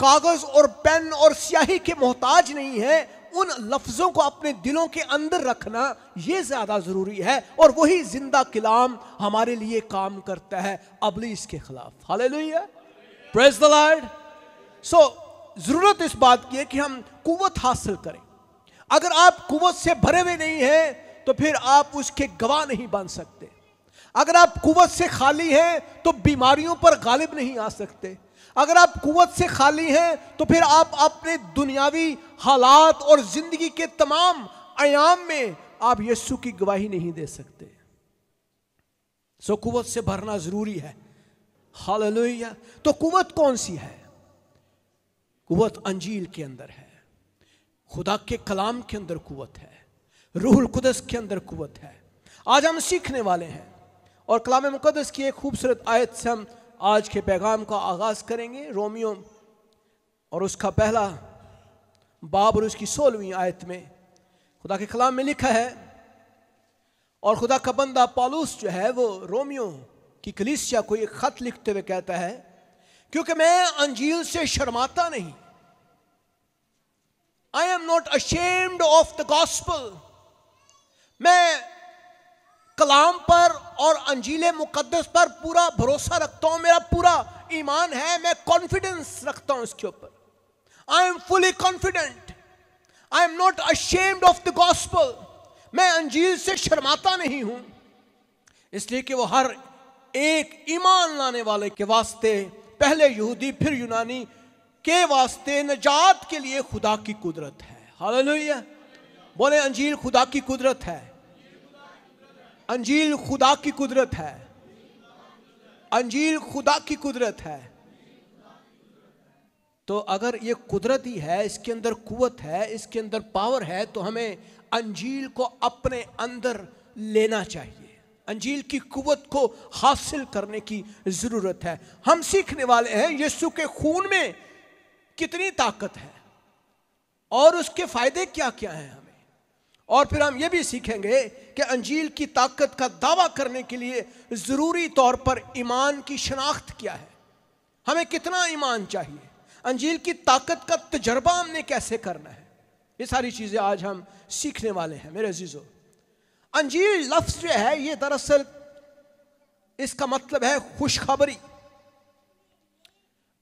کاغذ اور پین اور سیاہی کے محتاج نہیں ہے، ان لفظوں کو اپنے دلوں کے اندر رکھنا یہ زیادہ ضروری ہے، اور وہی زندہ کلام ہمارے لیے کام کرتا ہے ابلیس کے خلاف. ہاللیلویہ، پریز دی لارڈ. سو ضرورت اس بات کی ہے کہ ہم قوت حاصل کریں. اگر آپ قوت سے بھرے ہوئے نہیں ہیں تو پھر آپ اس کے گواہ نہیں بن سکتے. اگر آپ قوت سے خالی ہیں تو بیماریوں پر غالب نہیں آ سکتے. اگر آپ قوت سے خالی ہیں تو پھر آپ اپنے دنیاوی حالات اور زندگی کے تمام ایام میں آپ یسوع کی گواہی نہیں دے سکتے. سو قوت سے بھرنا ضروری ہے. ہاللیلویہ. تو قوت کون سی ہے؟ قوت انجیل کے اندر ہے، خدا کے کلام کے اندر قوت ہے، روح القدس کے اندر قوت ہے. آج ہم سیکھنے والے ہیں، اور کلام مقدس کی ایک خوبصورت آیت سے ہم آج کے پیغام کا آغاز کریں گے. رومیو اور اس کا پہلا باب اور اس کی 16ویں آیت میں خدا کے کلام میں لکھا ہے، اور خدا کا بندہ پالوس جو ہے وہ رومیو کی کلیسیا کو ایک خط لکھتے ہوئے کہتا ہے، کیونکہ میں انجیل سے شرماتا نہیں. I am not ashamed of the gospel. میں کلام پر اور انجیل مقدس پر پورا بھروسہ رکھتا ہوں، میرا پورا ایمان ہے، میں کانفیڈنس رکھتا ہوں اس کے اوپر. I am fully confident. I am not ashamed of the gospel. میں انجیل سے شرماتا نہیں ہوں، اس لیے کہ وہ ہر ایک ایمان لانے والے کے واسطے، پہلے یہودی پھر یونانی کے واسطے نجات کے لیے خدا کی قدرت ہے. ہاللیلویہ. بولے انجیل خدا کی قدرت ہے. انجیل خدا کی قدرت ہے. انجیل خدا کی قدرت ہے. تو اگر یہ قدرت ہی ہے، اس کے اندر قوت ہے، اس کے اندر پاور ہے، تو ہمیں انجیل کو اپنے اندر لینا چاہیے. انجیل کی قوت کو حاصل کرنے کی ضرورت ہے. ہم سیکھنے والے ہیں یسوع کے خون میں کتنی طاقت ہے اور اس کے فائدے کیا کیا ہیں ہمیں. اور پھر ہم یہ بھی سیکھیں گے کہ انجیل کی طاقت کا دعویٰ کرنے کے لیے ضروری طور پر ایمان کی شناخت کیا ہے. ہمیں کتنا ایمان چاہیے، انجیل کی طاقت کا تجربہ ہم نے کیسے کرنا ہے. یہ ساری چیزیں آج ہم سیکھنے والے ہیں میرے عزیزو. انجیل لفظ جو ہے یہ دراصل اس کا مطلب ہے خوشخبری.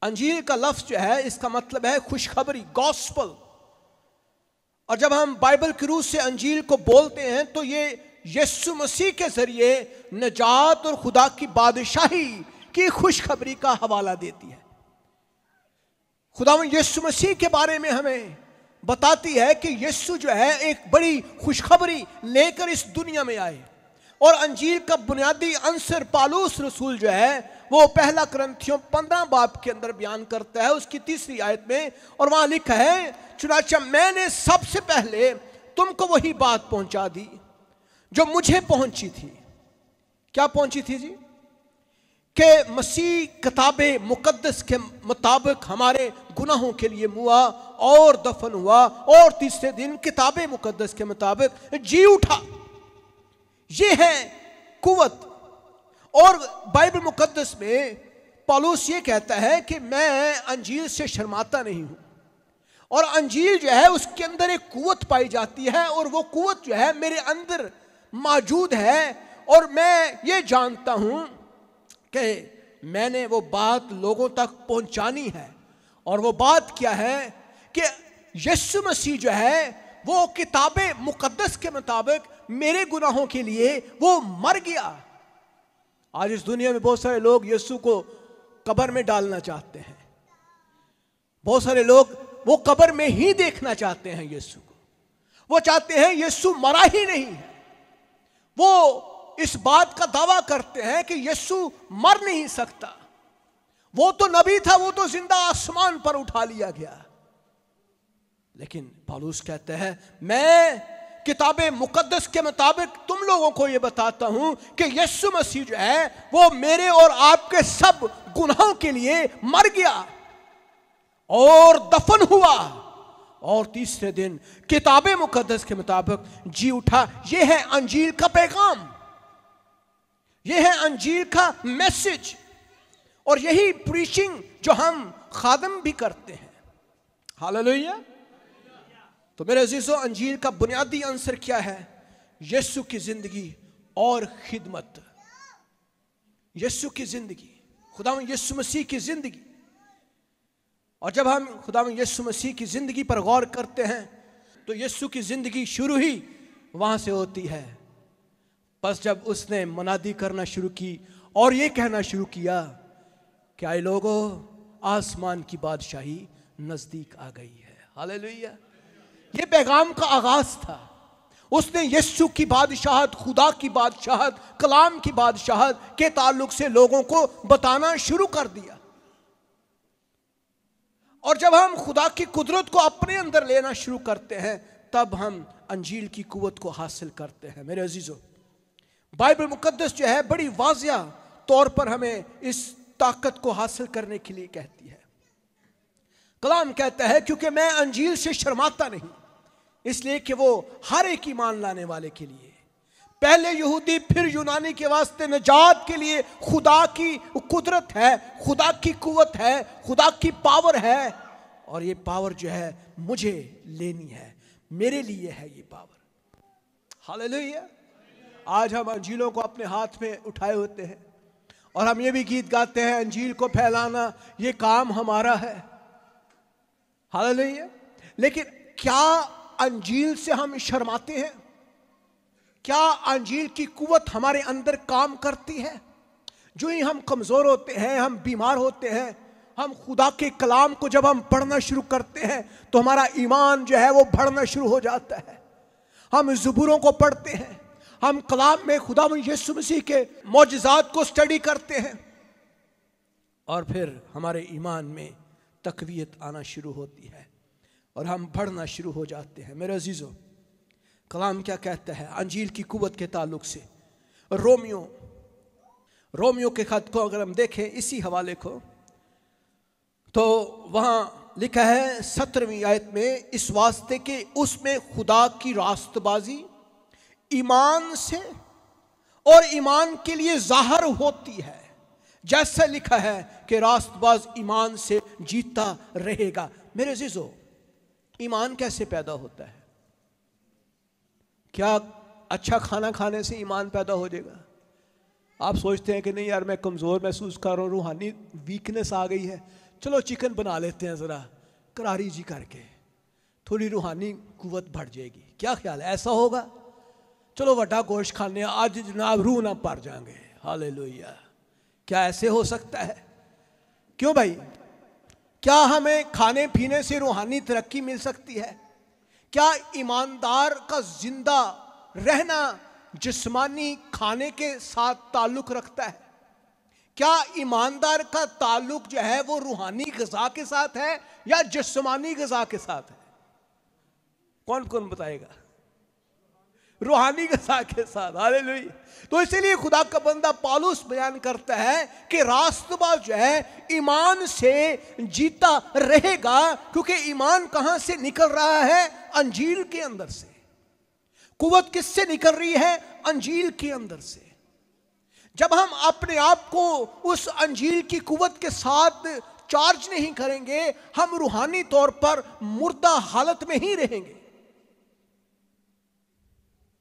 انجیل کا لفظ جو ہے اس کا مطلب ہے خوشخبری، گاسپل. اور جب ہم بائبل کی روح سے انجیل کو بولتے ہیں تو یہ یسوع مسیح کے ذریعے نجات اور خدا کی بادشاہی کی خوشخبری کا حوالہ دیتی ہے. خداوند یسوع مسیح کے بارے میں ہمیں بتاتی ہے کہ یسوع جو ہے ایک بڑی خوشخبری لے کر اس دنیا میں آئے. اور انجیل کا بنیادی عنصر پالوس رسول جو ہے وہ پہلا کرنتھیوں 15 باب کے اندر بیان کرتا ہے اس کی 3 آیت میں، اور وہاں لکھا ہے، چنانچہ میں نے سب سے پہلے تم کو وہی بات پہنچا دی جو مجھے پہنچی تھی. کیا پہنچی تھی جی؟ کہ مسیح کتاب مقدس کے مطابق ہمارے گناہوں کے لیے موا اور دفن ہوا، اور تیسرے دن کتاب مقدس کے مطابق جی اٹھا. یہ ہے قوت. اور بائبل مقدس میں پالوس یہ کہتا ہے کہ میں انجیل سے شرماتا نہیں ہوں. اور انجیل جو ہے اس کے اندر ایک قوت پائی جاتی ہے، اور وہ قوت جو ہے میرے اندر موجود ہے، اور میں یہ جانتا ہوں کہ میں نے وہ بات لوگوں تک پہنچانی ہے. اور وہ بات کیا ہے کہ یسوع مسیح جو ہے وہ کتاب مقدس کے مطابق میرے گناہوں کے لیے وہ مر گیا. آج اس دنیا میں بہت سارے لوگ یسوع کو قبر میں ڈالنا چاہتے ہیں. بہت سارے لوگ وہ قبر میں ہی دیکھنا چاہتے ہیں یسوع کو. وہ چاہتے ہیں یسوع مرا ہی نہیں ہے. وہ اس بات کا دعویٰ کرتے ہیں کہ یسوع مر نہیں سکتا. وہ تو نبی تھا، وہ تو زندہ آسمان پر اٹھا لیا گیا. لیکن پالوس کہتا ہے میں کتاب مقدس کے مطابق تم لوگوں کو یہ بتاتا ہوں کہ یسوع مسیح جو ہے وہ میرے اور آپ کے سب گناہوں کے لیے مر گیا اور دفن ہوا، اور تیسرے دن کتاب مقدس کے مطابق جی اٹھا. یہ ہے انجیل کا پیغام، یہ ہے انجیل کا میسج. اور یہی پریچنگ جو ہم خادم بھی کرتے ہیں. ہاللویا. تو میرے عزیزو انجیل کا بنیادی عنصر کیا ہے؟ یسوع کی زندگی اور خدمت. یسوع کی زندگی، خداوند یسوع مسیح کی زندگی. اور جب ہم خداوند یسوع مسیح کی زندگی پر غور کرتے ہیں تو یسوع کی زندگی شروع ہی وہاں سے ہوتی ہے. بس جب اس نے منادی کرنا شروع کی اور یہ کہنا شروع کیا کہ اے لوگو آسمان کی بادشاہی نزدیک آ گئی ہے. ہاللیلویہ. یہ پیغام کا آغاز تھا. اس نے یسوع کی بادشاہت، خدا کی بادشاہت، کلام کی بادشاہت کے تعلق سے لوگوں کو بتانا شروع کر دیا. اور جب ہم خدا کی قدرت کو اپنے اندر لینا شروع کرتے ہیں تب ہم انجیل کی قوت کو حاصل کرتے ہیں. میرے عزیزو بائبل مقدس جو ہے بڑی واضح طور پر ہمیں اس طاقت کو حاصل کرنے کے لیے کہتی ہے. کلام کہتا ہے کیونکہ میں انجیل سے شرماتا نہیں، اس لیے کہ وہ ہر ایک ایمان لانے والے کے لیے، پہلے یہودی پھر یونانی کے واسطے نجات کے لیے خدا کی قدرت ہے، خدا کی قوت ہے، خدا کی پاور ہے. اور یہ پاور جو ہے مجھے لینی ہے، میرے لیے ہے یہ پاور. ہاللیلویہ. آج ہم انجیلوں کو اپنے ہاتھ میں اٹھائے ہوتے ہیں اور ہم یہ بھی گیت گاتے ہیں انجیل کو پھیلانا یہ کام ہمارا ہے. ہاللیلویہ. لیکن کیا انجیل سے ہم شرماتے ہیں؟ کیا انجیل کی قوت ہمارے اندر کام کرتی ہے؟ جو ہی ہم کمزور ہوتے ہیں، ہم بیمار ہوتے ہیں، ہم خدا کے کلام کو جب ہم پڑھنا شروع کرتے ہیں تو ہمارا ایمان جو ہے وہ بڑھنا شروع ہو جاتا ہے. ہم زبوروں کو پڑھتے ہیں، ہم کلام میں خدا یسوع مسیح کے معجزات کو سٹڈی کرتے ہیں اور پھر ہمارے ایمان میں تقویت آنا شروع ہوتی ہے اور ہم بڑھنا شروع ہو جاتے ہیں. میرے عزیزو کلام کیا کہتا ہے انجیل کی قوت کے تعلق سے؟ رومیو کے خط کو اگر ہم دیکھیں اسی حوالے کو تو وہاں لکھا ہے 17ویں آیت میں، اس واسطے کہ اس میں خدا کی راست بازی ایمان سے اور ایمان کے لیے ظاہر ہوتی ہے، جیسا لکھا ہے کہ راست باز ایمان سے جیتا رہے گا. میرے عزیزو ایمان کیسے پیدا ہوتا ہے؟ کیا اچھا کھانا کھانے سے ایمان پیدا ہو جائے گا؟ آپ سوچتے ہیں کہ نہیں یار میں کمزور محسوس کر رہا ہوں، روحانی ویکنس آ گئی ہے، چلو چکن بنا لیتے ہیں ذرا کراری جی کر کے، تھوڑی روحانی قوت بڑھ جائے گی. کیا خیال ہے ایسا ہوگا؟ چلو وڈا گوشت کھانے آج جناب روح نہ پڑ جائیں گے. ہاللیلویہ. کیا ایسے ہو سکتا ہے؟ کیوں بھائی؟ کیا ہمیں کھانے پینے سے روحانی ترقی مل سکتی ہے؟ کیا ایماندار کا زندہ رہنا جسمانی کھانے کے ساتھ تعلق رکھتا ہے؟ کیا ایماندار کا تعلق جو ہے وہ روحانی غذا کے ساتھ ہے یا جسمانی غذا کے ساتھ ہے؟ کون کون بتائے گا؟ روحانی غذا کے ساتھ. ہاللیلویہ. تو اسی لیے خدا کا بندہ پالوس بیان کرتا ہے کہ راست باز جو ہے ایمان سے جیتا رہے گا، کیونکہ ایمان کہاں سے نکل رہا ہے؟ انجیل کے اندر سے. قوت کس سے نکل رہی ہے؟ انجیل کے اندر سے. جب ہم اپنے آپ کو اس انجیل کی قوت کے ساتھ چارج نہیں کریں گے ہم روحانی طور پر مردہ حالت میں ہی رہیں گے.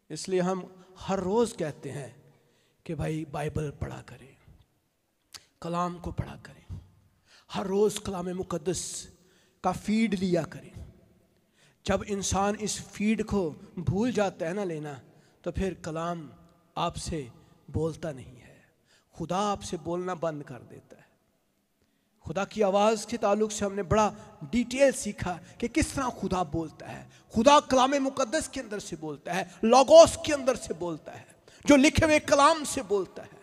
اس لیے ہم ہر روز کہتے ہیں کہ بھائی بائبل پڑھا کریں، کلام کو پڑھا کریں، ہر روز کلام مقدس کا فیڈ لیا کریں. جب انسان اس فیڈ کو بھول جاتا ہے نا لینا تو پھر کلام آپ سے بولتا نہیں ہے، خدا آپ سے بولنا بند کر دیتا ہے. خدا کی آواز کے تعلق سے ہم نے بڑا ڈیٹیل سیکھا کہ کس طرح خدا بولتا ہے. خدا کلام مقدس کے اندر سے بولتا ہے، لوگوس کے اندر سے بولتا ہے، جو لکھے ہوئے کلام سے بولتا ہے.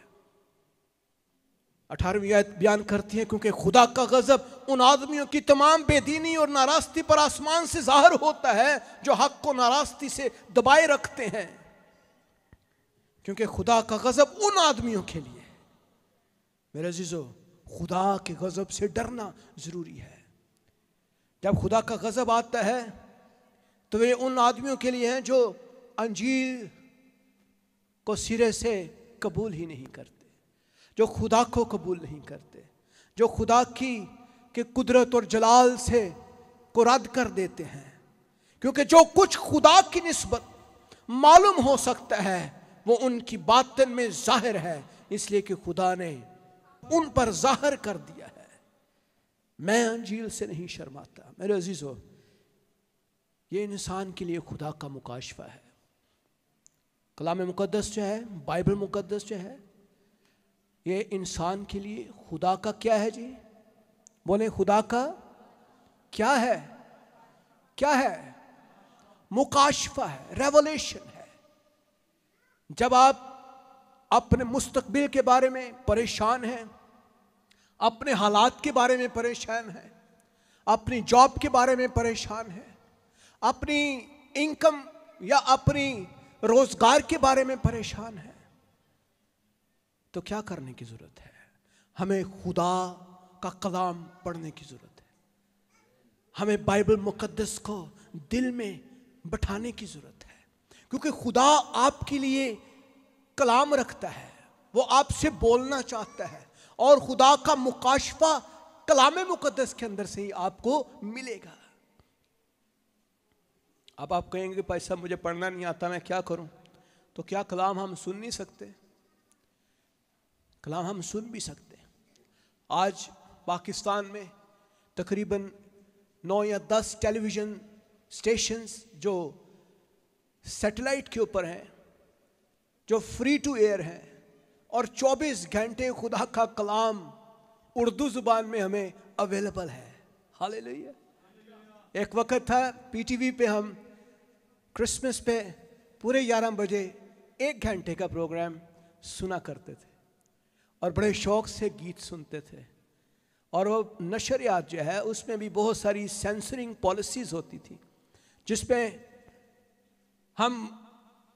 18ویں آیت بیان کرتی ہے کیونکہ خدا کا غضب ان آدمیوں کی تمام بے دینی اور ناراستی پر آسمان سے ظاہر ہوتا ہے جو حق کو ناراستی سے دبائے رکھتے ہیں. کیونکہ خدا کا غضب ان آدمیوں کے لیے. میرے عزیزو خدا کے غضب سے ڈرنا ضروری ہے. جب خدا کا غضب آتا ہے تو وہ ان آدمیوں کے لیے ہیں جو انجیل کو سرے سے قبول ہی نہیں کرتے، جو خدا کو قبول نہیں کرتے، جو خدا کی کے قدرت اور جلال سے کو رد کر دیتے ہیں، کیونکہ جو کچھ خدا کی نسبت معلوم ہو سکتا ہے وہ ان کی باطن میں ظاہر ہے، اس لیے کہ خدا نے ان پر ظاہر کر دیا ہے۔ میں انجیل سے نہیں شرماتا میرے عزیزو، یہ انسان کے لیے خدا کا مکاشفہ ہے۔ کلام مقدس جو ہے، بائبل مقدس جو ہے، یہ انسان کے لیے خدا کا کیا ہے جی؟ بولیں خدا کا کیا ہے؟ کیا ہے؟ مکاشفہ ہے، ریولیشن ہے۔ جب آپ اپنے مستقبل کے بارے میں پریشان ہیں، اپنے حالات کے بارے میں پریشان ہیں، اپنی جاب کے بارے میں پریشان ہیں، اپنی انکم یا اپنی روزگار کے بارے میں پریشان ہیں، تو کیا کرنے کی ضرورت ہے؟ ہمیں خدا کا کلام پڑھنے کی ضرورت ہے، ہمیں بائبل مقدس کو دل میں بٹھانے کی ضرورت ہے، کیونکہ خدا آپ کے لیے کلام رکھتا ہے، وہ آپ سے بولنا چاہتا ہے، اور خدا کا مکاشفہ کلام مقدس کے اندر سے ہی آپ کو ملے گا۔ اب آپ کہیں گے بھائی صاحب مجھے پڑھنا نہیں آتا، میں کیا کروں؟ تو کیا کلام ہم سن نہیں سکتے؟ کلام ہم سن بھی سکتے ہیں۔ آج پاکستان میں تقریباً 9 یا 10 ٹیلی ویژن اسٹیشنز جو سیٹلائٹ کے اوپر ہیں، جو فری ٹو ایئر ہیں، اور 24 گھنٹے خدا کا کلام اردو زبان میں ہمیں اویلیبل ہے۔ ہاللیلویا۔ ایک وقت تھا پی ٹی وی پہ ہم کرسمس پہ پورے 11 بجے 1 گھنٹے کا پروگرام سنا کرتے تھے، اور بڑے شوق سے گیت سنتے تھے، اور وہ نشریات جو ہے اس میں بھی بہت ساری سینسرنگ پالیسیز ہوتی تھی، جس پہ ہم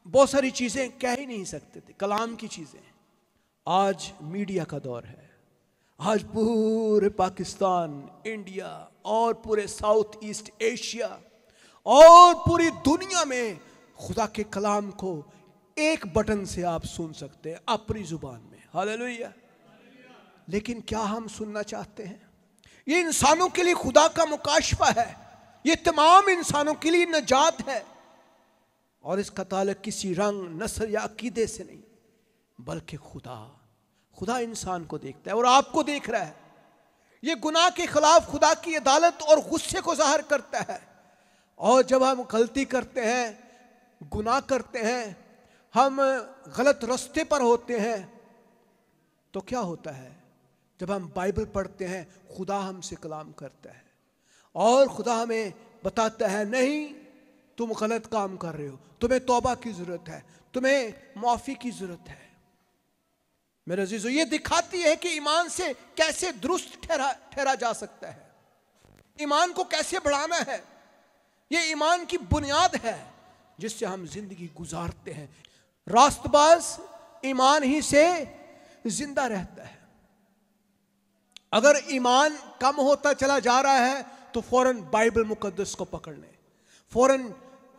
بہت ساری چیزیں کہہ ہی نہیں سکتے تھے، کلام کی چیزیں۔ آج میڈیا کا دور ہے، آج پورے پاکستان، انڈیا اور پورے ساؤتھ ایسٹ ایشیا اور پوری دنیا میں خدا کے کلام کو ایک بٹن سے آپ سن سکتے ہیں اپنی زبان میں۔ ہاللیلویا۔ لیکن کیا ہم سننا چاہتے ہیں؟ یہ انسانوں کے لیے خدا کا مکاشفہ ہے، یہ تمام انسانوں کے لیے نجات ہے، اور اس کا تعلق کسی رنگ، نسل یا عقیدے سے نہیں، بلکہ خدا انسان کو دیکھتا ہے اور آپ کو دیکھ رہا ہے۔ یہ گناہ کے خلاف خدا کی عدالت اور غصے کو ظاہر کرتا ہے، اور جب ہم غلطی کرتے ہیں، گناہ کرتے ہیں، ہم غلط رستے پر ہوتے ہیں، تو کیا ہوتا ہے؟ جب ہم بائبل پڑھتے ہیں، خدا ہم سے کلام کرتا ہے، اور خدا ہمیں بتاتا ہے نہیں تم غلط کام کر رہے ہو، تمہیں توبہ کی ضرورت ہے، تمہیں معافی کی ضرورت ہے۔ میرے عزیزو، یہ دکھاتی ہے کہ ایمان سے کیسے درست ٹھہرا جا سکتا ہے، ایمان کو کیسے بڑھانا ہے۔ یہ ایمان کی بنیاد ہے جس سے ہم زندگی گزارتے ہیں۔ راست باز ایمان ہی سے زندہ رہتا ہے۔ اگر ایمان کم ہوتا چلا جا رہا ہے تو فوراً بائبل مقدس کو پکڑ لیں، فوراً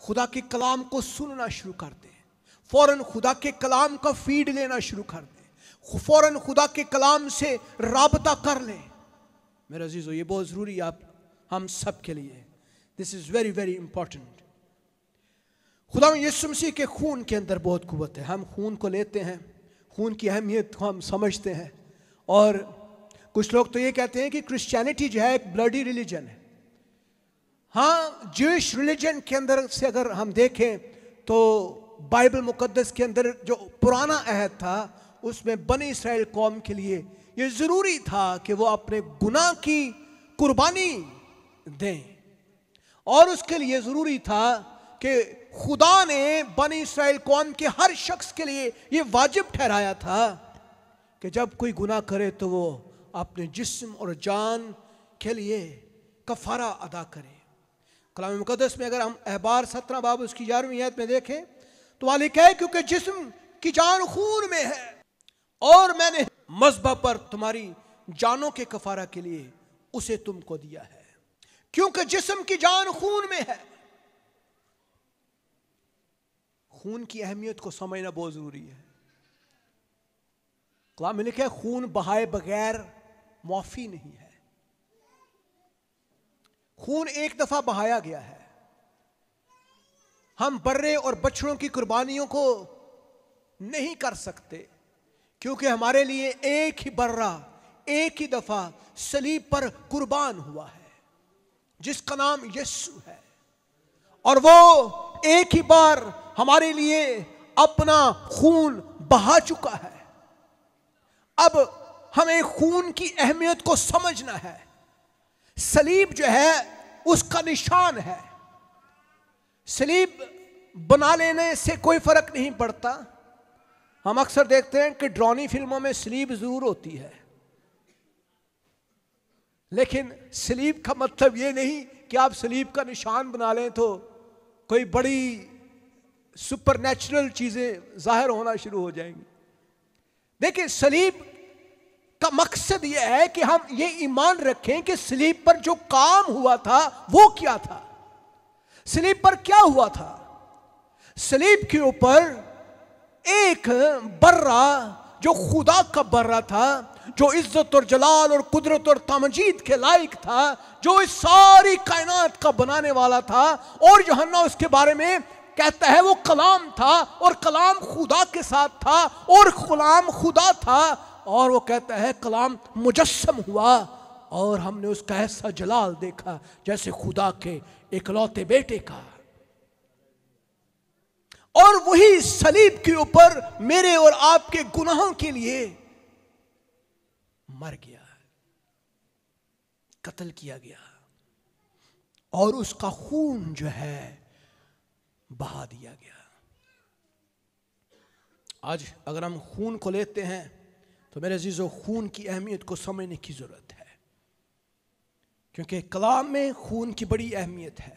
خدا کے کلام کو سننا شروع کر دیں، فوراً خدا کے کلام کا فیڈ لینا شروع کر دیں، فوراً خدا کے کلام سے رابطہ کر لیں۔ میرے عزیزو، یہ بہت ضروری ہے ہم سب کے لیے۔ دس از ویری ویری امپورٹنٹ۔ خدا یسوع مسیح کے خون کے اندر بہت قوت ہے۔ ہم خون کو لیتے ہیں، خون کی اہمیت کو ہم سمجھتے ہیں، اور کچھ لوگ تو یہ کہتے ہیں کہ کرسچینٹی جو ہے ایک بلڈی ریلیجن ہے۔ ہاں، جوش ریلیجن کے اندر سے اگر ہم دیکھیں تو بائبل مقدس کے اندر جو پرانا عہد تھا اس میں بنی اسرائیل قوم کے لیے یہ ضروری تھا کہ وہ اپنے گناہ کی قربانی دیں، اور اس کے لیے ضروری تھا کہ خدا نے بنی اسرائیل قوم کے ہر شخص کے لیے یہ واجب ٹھہرایا تھا کہ جب کوئی گناہ کرے تو وہ اپنے جسم اور جان کے لیے کفارہ ادا کرے۔ کلام مقدس میں اگر ہم احبار 17 باب اس کی 11ویں آیت میں دیکھیں تو وہاں لکھا ہے کیونکہ جسم کی جان خون میں ہے، اور میں نے مذبح پر تمہاری جانوں کے کفارہ کے لیے اسے تم کو دیا ہے۔ کیونکہ جسم کی جان خون میں ہے۔ خون کی اہمیت کو سمجھنا بہت ضروری ہے۔ کلام میں لکھا ہے خون بہائے بغیر معافی نہیں ہے۔ خون ایک دفعہ بہایا گیا ہے. ہم برے اور بچڑوں کی قربانیوں کو نہیں کر سکتے کیونکہ ہمارے لیے ایک ہی برہ ایک ہی دفعہ صلیب پر قربان ہوا ہے جس کا نام یسوع ہے, اور وہ ایک ہی بار ہمارے لیے اپنا خون بہا چکا ہے. اب ہمیں خون کی اہمیت کو سمجھنا ہے. صلیب جو ہے اس کا نشان ہے. صلیب بنا لینے سے کوئی فرق نہیں پڑتا. ہم اکثر دیکھتے ہیں کہ ڈرانی فلموں میں صلیب ضرور ہوتی ہے, لیکن صلیب کا مطلب یہ نہیں کہ آپ صلیب کا نشان بنا لیں تو کوئی بڑی سپر نیچرل چیزیں ظاہر ہونا شروع ہو جائیں گی. دیکھیں, صلیب کا مقصد یہ ہے کہ ہم یہ ایمان رکھیں کہ صلیب پر جو کام ہوا تھا وہ کیا تھا. صلیب پر کیا ہوا تھا؟ صلیب کے اوپر ایک برہ جو خدا کا برہ تھا, جو عزت اور جلال اور قدرت اور تمجید کے لائق تھا, جو اس ساری کائنات کا بنانے والا تھا, اور یوحنا اس کے بارے میں کہتا ہے وہ کلام تھا اور کلام خدا کے ساتھ تھا اور کلام خدا تھا, اور وہ کہتا ہے کلام مجسم ہوا اور ہم نے اس کا ایسا جلال دیکھا جیسے خدا کے اکلوتے بیٹے کا. اور وہی صلیب کے اوپر میرے اور آپ کے گناہوں کے لیے مر گیا, قتل کیا گیا, اور اس کا خون جو ہے بہا دیا گیا. آج اگر ہم خون کو لیتے ہیں تو میرے عزیزو خون کی اہمیت کو سمجھنے کی ضرورت ہے, کیونکہ کلام میں خون کی بڑی اہمیت ہے.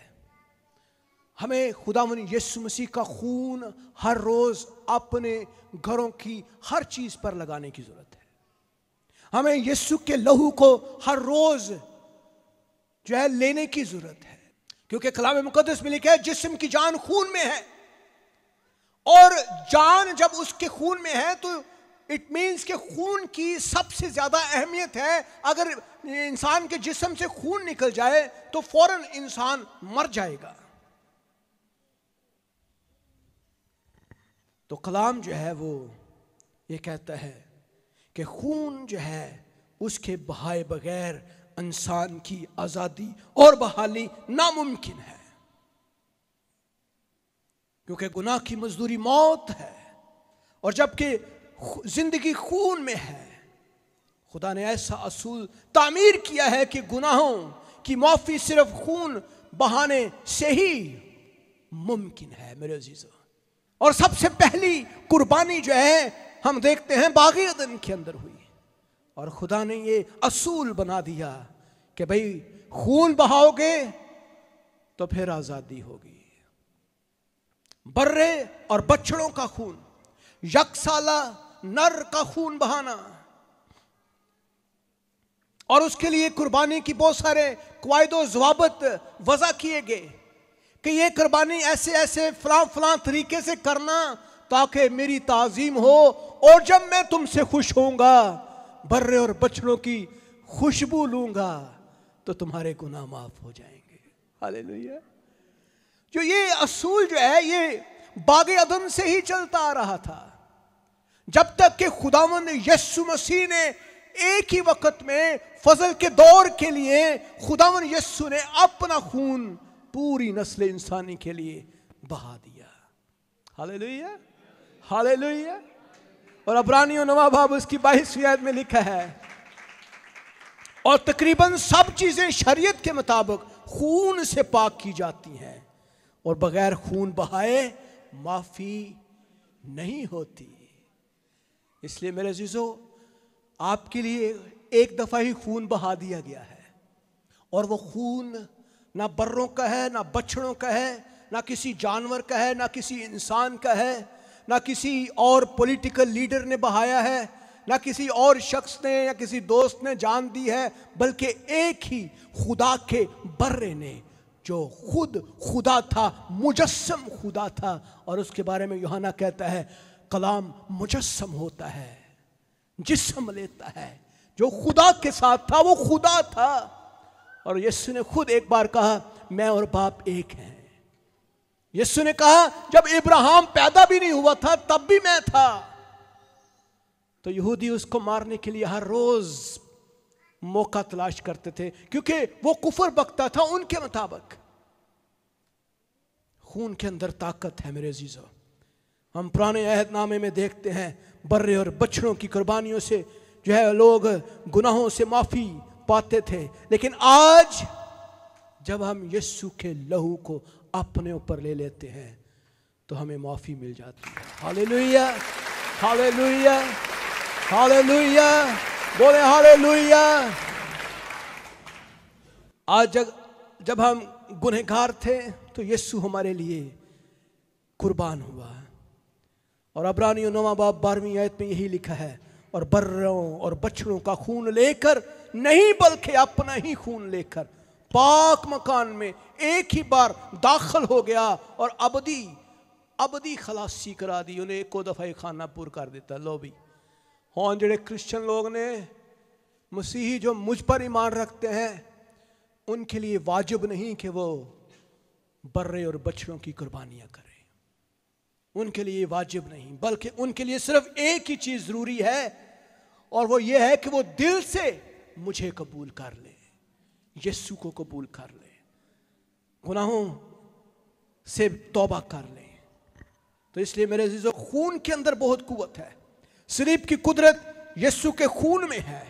ہمیں خداوند یسوع مسیح کا خون ہر روز اپنے گھروں کی ہر چیز پر لگانے کی ضرورت ہے. ہمیں یسوع کے لہو کو ہر روز جو ہے لینے کی ضرورت ہے, کیونکہ کلام مقدس میں لکھا ہے جسم کی جان خون میں ہے, اور جان جب اس کے خون میں ہے تو اٹ مینس کہ خون کی سب سے زیادہ اہمیت ہے. اگر انسان کے جسم سے خون نکل جائے تو فوراً انسان مر جائے گا. تو کلام جو ہے وہ یہ کہتا ہے کہ خون جو ہے اس کے بہائے بغیر انسان کی آزادی اور بحالی ناممکن ہے, کیونکہ گناہ کی مزدوری موت ہے, اور جبکہ زندگی خون میں ہے, خدا نے ایسا اصول تعمیر کیا ہے کہ گناہوں کی معافی صرف خون بہانے سے ہی ممکن ہے میرے عزیزو. اور سب سے پہلی قربانی جو ہے ہم دیکھتے ہیں باغ عدن کے اندر ہوئی, اور خدا نے یہ اصول بنا دیا کہ بھئی خون بہاؤ گے تو پھر آزادی ہوگی. برے اور بچڑوں کا خون, یک سالہ نر کا خون بہانا, اور اس کے لیے قربانی کی بہت سارے قواعد و ضوابط وضع کیے گئے کہ یہ قربانی ایسے ایسے فلاں طریقے سے کرنا تاکہ میری تعظیم ہو, اور جب میں تم سے خوش ہوں گا برے اور بچڑوں کی خوشبو لوں گا تو تمہارے گناہ معاف ہو جائیں گے. ہاللیلویا. جو یہ اصول جو ہے یہ باغ عدن سے ہی چلتا آ رہا تھا, جب تک کہ خداوند یسوع مسیح نے ایک ہی وقت میں فضل کے دور کے لیے خداوند یسوع نے اپنا خون پوری نسل انسانی کے لیے بہا دیا. ہاللیلویا ہاللیلویا. اور عبرانیوں 9 باب اس کی 22ویں آیت میں لکھا ہے, اور تقریباً سب چیزیں شریعت کے مطابق خون سے پاک کی جاتی ہیں, اور بغیر خون بہائے معافی نہیں ہوتی. اس لیے میرے عزیزو آپ کے لیے ایک دفعہ ہی خون بہا دیا گیا ہے, اور وہ خون نہ بروں کا ہے, نہ بچڑوں کا ہے, نہ کسی جانور کا ہے, نہ کسی انسان کا ہے, نہ کسی اور پولیٹیکل لیڈر نے بہایا ہے, نہ کسی اور شخص نے یا کسی دوست نے جان دی ہے, بلکہ ایک ہی خدا کے برے نے جو خود خدا تھا, مجسم خدا تھا. اور اس کے بارے میں یوحنا کہتا ہے کلام مجسم ہوتا ہے, جسم لیتا ہے. جو خدا کے ساتھ تھا وہ خدا تھا, اور یسوع نے خود ایک بار کہا میں اور باپ ایک ہیں. یسوع نے کہا جب ابراہیم پیدا بھی نہیں ہوا تھا تب بھی میں تھا. تو یہودی اس کو مارنے کے لیے ہر روز موقع تلاش کرتے تھے کیونکہ وہ کفر بکتا تھا ان کے مطابق. خون کے اندر طاقت ہے میرے عزیزو. ہم پرانے عہد نامے میں دیکھتے ہیں برے اور بچڑوں کی قربانیوں سے جو ہے لوگ گناہوں سے معافی پاتے تھے، لیکن آج جب ہم یسوع کے لہو کو اپنے اوپر لے لیتے ہیں تو ہمیں معافی مل جاتی ہے. ہاللیلویا، ہاللیلویا، ہاللیلویا، بولے ہاللیلویا. آج جب ہم گنہگار تھے تو یسوع ہمارے لیے قربان ہوا. اور عبرانیوں 9 باب 12 آیت میں یہی لکھا ہے، اور بروں اور بچڑوں کا خون لے کر نہیں بلکہ اپنا ہی خون لے کر پاک مکان میں ایک ہی بار داخل ہو گیا اور ابدی خلاصی کرا دی. انہیں ایک دفعہ خانہ پور کر دیتا. لو بھی ہاں جڑے کرسچن لوگ نے مسیحی جو مجھ پر ایمان رکھتے ہیں ان کے لیے واجب نہیں کہ وہ برے اور بچڑوں کی قربانیاں کریں. ان کے لیے واجب نہیں، بلکہ ان کے لیے صرف ایک ہی چیز ضروری ہے اور وہ یہ ہے کہ وہ دل سے مجھے قبول کر لیں، یسوع کو قبول کر لیں، گناہوں سے توبہ کر لیں. تو اس لیے میرے عزیزو خون کے اندر بہت قوت ہے. صلیب کی قدرت یسوع کے خون میں ہے.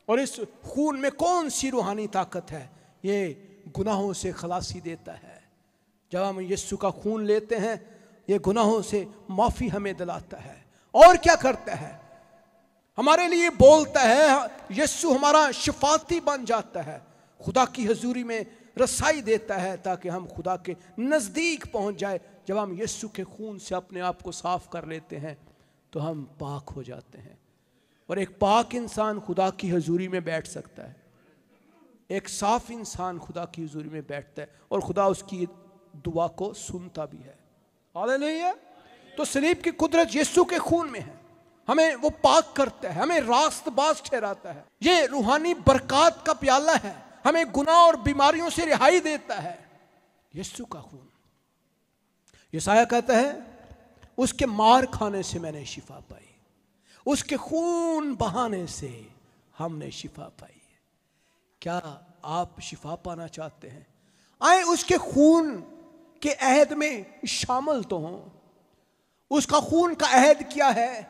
اور اس خون میں کون سی روحانی طاقت ہے؟ یہ گناہوں سے خلاصی دیتا ہے. جب ہم یسوع کا خون لیتے ہیں یہ گناہوں سے معافی ہمیں دلاتا ہے. اور کیا کرتا ہے؟ ہمارے لیے بولتا ہے. یسوع ہمارا شفاعتی بن جاتا ہے، خدا کی حضوری میں رسائی دیتا ہے تاکہ ہم خدا کے نزدیک پہنچ جائے. جب ہم یسوع کے خون سے اپنے آپ کو صاف کر لیتے ہیں تو ہم پاک ہو جاتے ہیں. اور ایک پاک انسان خدا کی حضوری میں بیٹھ سکتا ہے. ایک صاف انسان خدا کی حضوری میں بیٹھتا ہے اور خدا اس کی دعا کو سنتا بھی ہے. ہاللیلویا. تو صلیب کی قدرت یسوع کے خون میں ہے. ہمیں وہ پاک کرتا ہے، ہمیں راست باز ٹھہراتا ہے. یہ روحانی برکات کا پیالہ ہے، ہمیں گناہ اور بیماریوں سے رہائی دیتا ہے. یسوع کا خون. یسایہ کہتا ہے اس کے مار کھانے سے میں نے شفا پائی، اس کے خون بہانے سے ہم نے شفا پائی. کیا آپ شفا پانا چاہتے ہیں؟ آئیں اس کے خون کے عہد میں شامل تو ہوں. اس کا خون کا عہد کیا ہے؟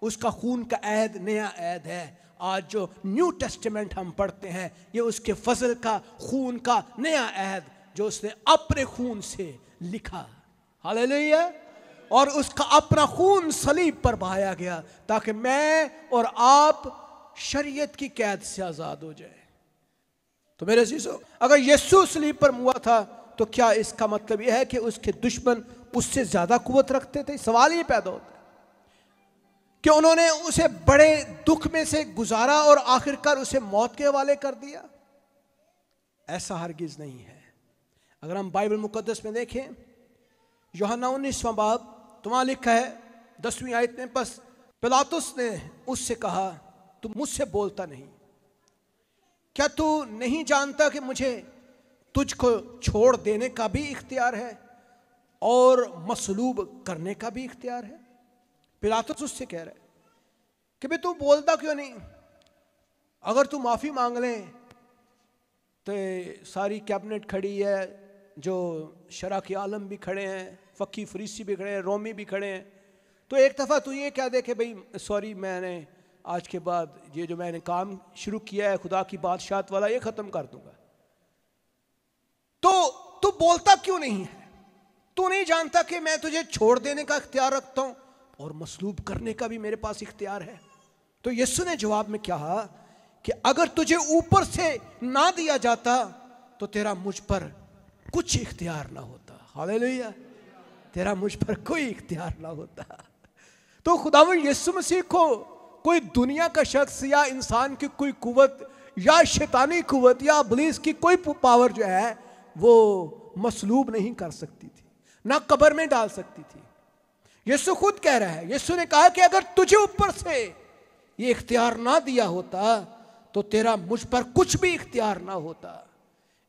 اس کا خون کا عہد نیا عہد ہے. آج جو نیو ٹیسٹیمنٹ ہم پڑھتے ہیں یہ اس کے فضل کا خون کا نیا عہد جو اس نے اپنے خون سے لکھا. ہاللیلویا. اور اس کا اپنا خون صلیب پر بہایا گیا تاکہ میں اور آپ شریعت کی قید سے آزاد ہو جائے. تو میرے عزیزو اگر یسوع صلیب پر ہوا تھا تو کیا اس کا مطلب یہ ہے کہ اس کے دشمن اس سے زیادہ قوت رکھتے تھے؟ سوال یہ پیدا ہوتا ہے کہ انہوں نے اسے بڑے دکھ میں سے گزارا اور آخر کار اسے موت کے حوالے کر دیا. ایسا ہرگز نہیں ہے. اگر ہم بائبل مقدس میں دیکھیں یوحنا 19واں باب تو وہاں لکھا ہے 10ویں آیت میں، پس پلاطس نے اس سے کہا تو مجھ سے بولتا نہیں، کیا تو نہیں جانتا کہ مجھے تجھ کو چھوڑ دینے کا بھی اختیار ہے اور مصلوب کرنے کا بھی اختیار ہے؟ پلاطس اس سے کہہ رہا ہے کہ بھئی تو بولتا کیوں نہیں؟ اگر تو معافی مانگ لیں تو ساری کیبنٹ کھڑی ہے، جو شرع کے عالم بھی کھڑے ہیں، فقی فریسی بھی کھڑے ہیں، رومی بھی کھڑے ہیں، تو ایک دفعہ تو یہ کہہ دے کہ بھئی سوری، میں نے آج کے بعد یہ جو میں نے کام شروع کیا ہے خدا کی بادشاہت والا یہ ختم کر دوں گا. تو بولتا کیوں نہیں ہے؟ تو نہیں جانتا کہ میں تجھے چھوڑ دینے کا اختیار رکھتا ہوں اور مصلوب کرنے کا بھی میرے پاس اختیار ہے. تو یسوع نے جواب میں کہا کہ اگر تجھے اوپر سے نہ دیا جاتا تو تیرا مجھ پر کچھ اختیار نہ ہوتا. ہاللیلویا. تیرا مجھ پر کوئی اختیار نہ ہوتا. تو خداوند یسوع مسیح کو کوئی دنیا کا شخص یا انسان کی کوئی قوت یا شیطانی قوت یا ابلیس کی کوئی پاور جو ہے وہ مصلوب نہیں کر سکتی تھی، نہ قبر میں ڈال سکتی تھی. یسوع خود کہہ رہا ہے، یسوع نے کہا کہ اگر تجھے اوپر سے یہ اختیار نہ دیا ہوتا تو تیرا مجھ پر کچھ بھی اختیار نہ ہوتا.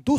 2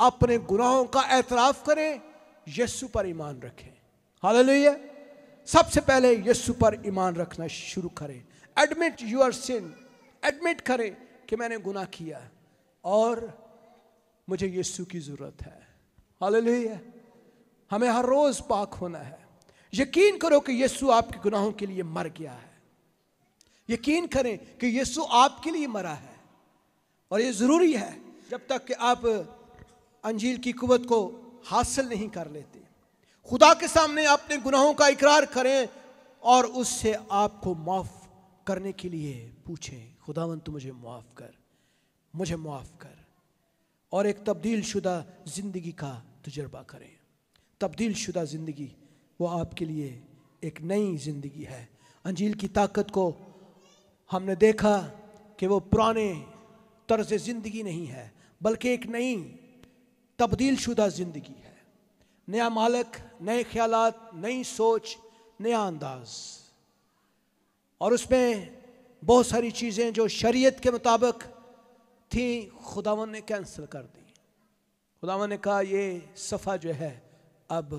اپنے گناہوں کا اعتراف کریں, یسوع پر ایمان رکھیں. ہاللیلویا. سب سے پہلے یسوع پر ایمان رکھنا شروع کریں. ایڈمٹ یور سن, ایڈمٹ کریں کہ میں نے گناہ کیا اور مجھے یسوع کی ضرورت ہے. ہاللیلویا. ہمیں ہر روز پاک ہونا ہے. یقین کرو کہ یسوع آپ کے گناہوں کے لیے مر گیا ہے. یقین کریں کہ یسوع آپ کے لیے مرا ہے. اور یہ ضروری ہے جب تک کہ آپ انجیل کی قوت کو حاصل نہیں کر لیتے. خدا کے سامنے اپنے گناہوں کا اقرار کریں اور اس سے آپ کو معاف کرنے کے لیے پوچھیں, خداوند تو مجھے معاف کر, مجھے معاف کر. اور ایک تبدیل شدہ زندگی کا تجربہ کریں. تبدیل شدہ زندگی وہ آپ کے لیے ایک نئی زندگی ہے. انجیل کی طاقت کو ہم نے دیکھا کہ وہ پرانے طرز زندگی نہیں ہے بلکہ ایک نئی تبدیل شدہ زندگی ہے. نیا مالک, نئے خیالات, نئی سوچ, نیا انداز. اور اس میں بہت ساری چیزیں جو شریعت کے مطابق تھیں خداوند نے کینسل کر دی. خداوند نے کہا یہ صفحہ جو ہے اب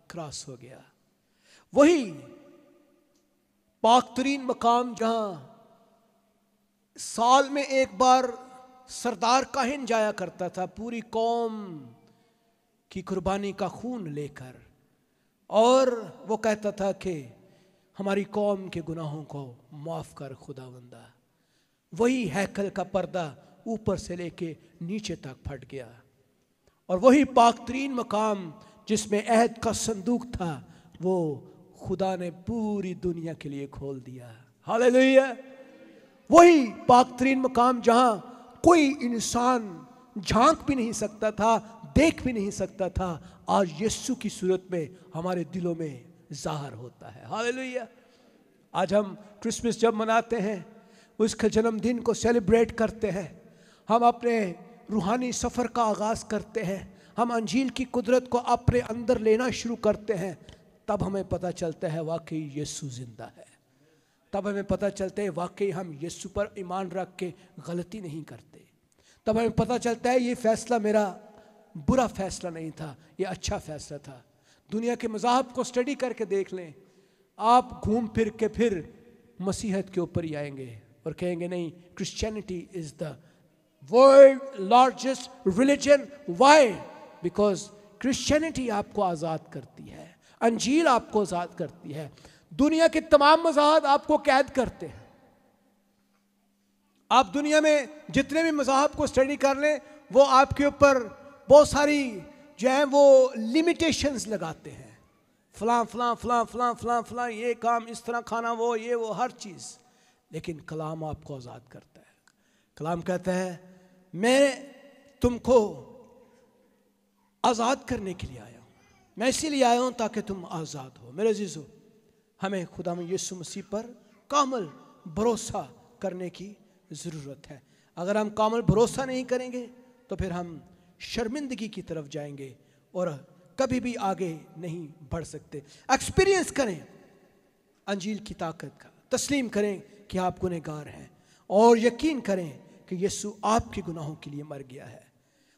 کراس ہو گیا. وہی پاک ترین مقام جہاں سال میں ایک بار سردار کاہن جایا کرتا تھا پوری قوم کی قربانی کا خون لے کر, اور وہ کہتا تھا کہ ہماری قوم کے گناہوں کو معاف کر خداوندا. وہی ہیکل کا پردہ اوپر سے لے کے نیچے تک پھٹ گیا, اور وہی پاک ترین مقام جس میں عہد کا صندوق تھا وہ خدا نے پوری دنیا کے لیے کھول دیا. ہاللیلویا. وہی پاک ترین مقام جہاں کوئی انسان جھانک بھی نہیں سکتا تھا, دیکھ بھی نہیں سکتا تھا, آج یسوع کی صورت میں ہمارے دلوں میں ظاہر ہوتا ہے. ہاللیلویا. آج ہم کرسمس جب مناتے ہیں, اس کے جنم دن کو سیلیبریٹ کرتے ہیں, ہم اپنے روحانی سفر کا آغاز کرتے ہیں, ہم انجیل کی قدرت کو اپنے اندر لینا شروع کرتے ہیں, تب ہمیں پتہ چلتا ہے واقعی یسوع زندہ ہے. تب ہمیں پتہ چلتا ہے واقعی ہم یسوع پر ایمان رکھ کے غلطی نہیں کرتے. تب ہمیں پتہ چلتا ہے یہ فیصلہ میرا برا فیصلہ نہیں تھا, یہ اچھا فیصلہ تھا. دنیا کے مذاہب کو اسٹڈی کر کے دیکھ لیں, آپ گھوم پھر کے پھر مسیحیت کے اوپر ہی آئیں گے اور کہیں گے نہیں, Christianity is the world largest religion. Why? Because Christianity آپ کو آزاد کرتی ہے, انجیل آپ کو آزاد کرتی ہے. دنیا کے تمام مذاہب آپ کو قید کرتے ہیں. آپ دنیا میں جتنے بھی مذاہب کو اسٹڈی کر لیں وہ آپ کے اوپر بہت ساری جو ہیں وہ لیمیٹیشنز لگاتے ہیں. فلاں فلاں فلاں فلاں فلاں فلاں, یہ کام اس طرح کھانا, وہ ہر چیز. لیکن کلام آپ کو آزاد کرتا ہے. کلام کہتا ہے میں تم کو آزاد کرنے کے لیے آیا ہوں, میں اسی لیے آیا ہوں تاکہ تم آزاد ہو. میرے عزیزو, ہمیں خدا یسوع مسیح پر کامل بھروسہ کرنے کی ضرورت ہے. اگر ہم کامل بھروسہ نہیں کریں گے تو پھر ہم شرمندگی کی طرف جائیں گے اور کبھی بھی آگے نہیں بڑھ سکتے. ایکسپیرینس کریں انجیل کی طاقت کا, تسلیم کریں کہ آپ گنہگار ہیں اور یقین کریں کہ یسوع آپ کے گناہوں کے لیے مر گیا ہے.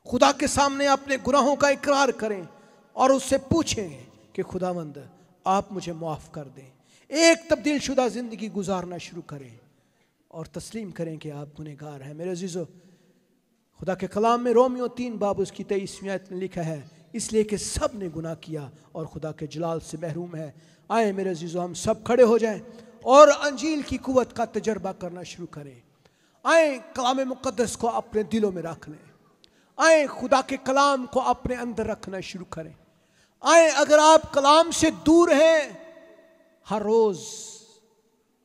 خدا کے سامنے اپنے گناہوں کا اقرار کریں اور اس سے پوچھیں کہ خداوند آپ مجھے معاف کر دیں. ایک تبدیل شدہ زندگی گزارنا شروع کریں اور تسلیم کریں کہ آپ گنہگار ہیں. میرے عزیزو, خدا کے کلام میں رومیو 3 باب اس کی 23 آیت میں لکھا ہے اس لیے کہ سب نے گناہ کیا اور خدا کے جلال سے محروم ہے. آئیں میرے عزیزو, ہم سب کھڑے ہو جائیں اور انجیل کی قوت کا تجربہ کرنا شروع کریں. آئیں کلام مقدس کو اپنے دلوں میں رکھ لیں. آئیں خدا کے کلام کو اپنے اندر رکھنا شروع کریں. آئیں اگر آپ کلام سے دور ہیں, ہر روز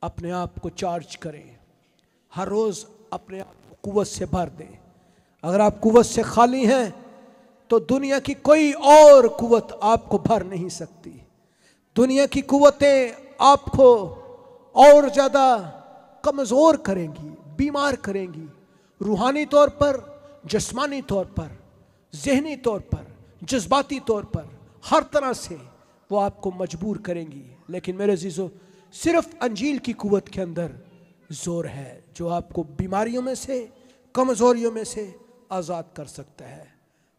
اپنے آپ کو چارج کریں, ہر روز اپنے آپ کو قوت سے بھر دیں. اگر آپ قوت سے خالی ہیں تو دنیا کی کوئی اور قوت آپ کو بھر نہیں سکتی. دنیا کی قوتیں آپ کو اور زیادہ کمزور کریں گی, بیمار کریں گی, روحانی طور پر, جسمانی طور پر, ذہنی طور پر, جذباتی طور پر, ہر طرح سے وہ آپ کو مجبور کریں گی. لیکن میرے عزیزو, صرف انجیل کی قوت کے اندر زور ہے جو آپ کو بیماریوں میں سے, کمزوریوں میں سے آزاد کر سکتا ہے.